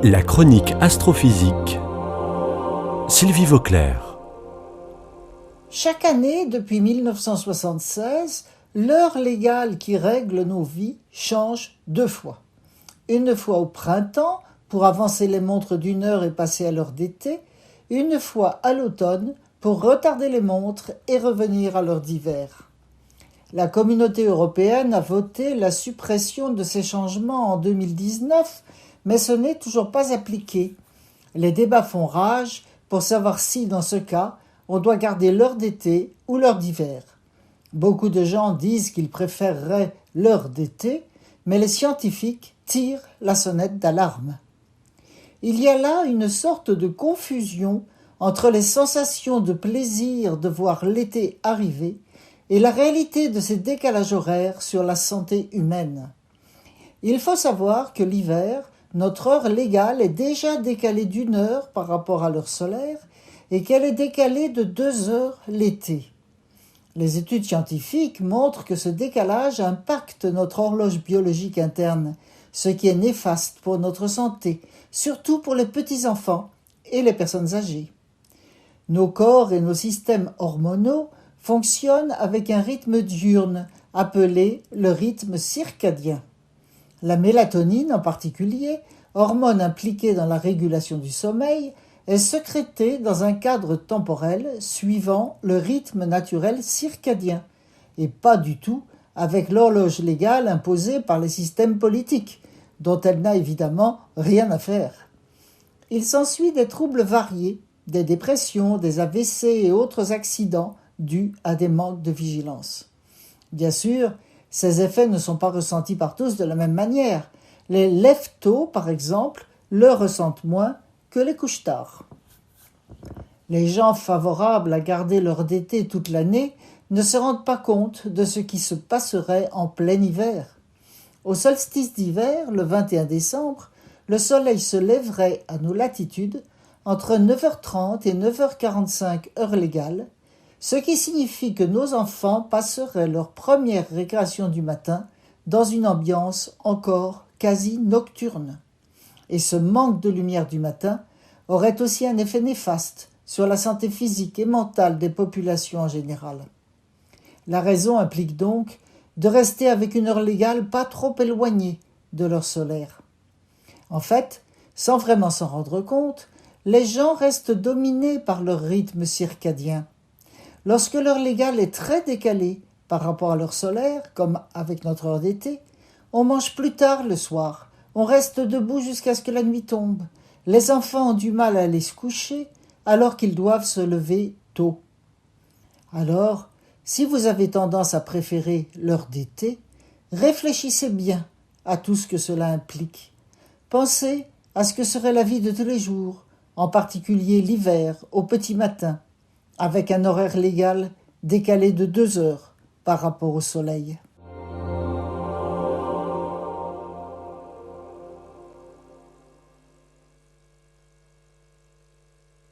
La chronique astrophysique. Sylvie Vauclair. Chaque année, depuis 1976, l'heure légale qui règle nos vies change 2 fois. Une fois au printemps, pour avancer les montres d'une heure et passer à l'heure d'été, une fois à l'automne, pour retarder les montres et revenir à l'heure d'hiver. La communauté européenne a voté la suppression de ces changements en 2019, mais ce n'est toujours pas appliqué. Les débats font rage pour savoir si, dans ce cas, on doit garder l'heure d'été ou l'heure d'hiver. Beaucoup de gens disent qu'ils préféreraient l'heure d'été, mais les scientifiques tirent la sonnette d'alarme. Il y a là une sorte de confusion entre les sensations de plaisir de voir l'été arriver et la réalité de ces décalages horaires sur la santé humaine. Il faut savoir que l'hiver, notre heure légale est déjà décalée d'1 heure par rapport à l'heure solaire et qu'elle est décalée de 2 heures l'été. Les études scientifiques montrent que ce décalage impacte notre horloge biologique interne, ce qui est néfaste pour notre santé, surtout pour les petits-enfants et les personnes âgées. Nos corps et nos systèmes hormonaux fonctionnent avec un rythme diurne, appelé le rythme circadien. La mélatonine en particulier, hormone impliquée dans la régulation du sommeil, est sécrétée dans un cadre temporel suivant le rythme naturel circadien, et pas du tout avec l'horloge légale imposée par les systèmes politiques, dont elle n'a évidemment rien à faire. Il s'ensuit des troubles variés, des dépressions, des AVC et autres accidents dus à des manques de vigilance. Bien sûr, ces effets ne sont pas ressentis par tous de la même manière. Les lève-tôt, par exemple, le ressentent moins que les couche-tard. Les gens favorables à garder l'heure d'été toute l'année ne se rendent pas compte de ce qui se passerait en plein hiver. Au solstice d'hiver, le 21 décembre, le soleil se lèverait à nos latitudes entre 9h30 et 9h45 heure légale, ce qui signifie que nos enfants passeraient leur première récréation du matin dans une ambiance encore quasi nocturne. Et ce manque de lumière du matin aurait aussi un effet néfaste sur la santé physique et mentale des populations en général. La raison implique donc de rester avec une heure légale pas trop éloignée de l'heure solaire. En fait, sans vraiment s'en rendre compte, les gens restent dominés par leur rythme circadien. Lorsque l'heure légale est très décalée par rapport à l'heure solaire, comme avec notre heure d'été, on mange plus tard le soir, on reste debout jusqu'à ce que la nuit tombe. Les enfants ont du mal à aller se coucher alors qu'ils doivent se lever tôt. Alors, si vous avez tendance à préférer l'heure d'été, réfléchissez bien à tout ce que cela implique. Pensez à ce que serait la vie de tous les jours, en particulier l'hiver, au petit matin, avec un horaire légal décalé de 2 heures par rapport au soleil.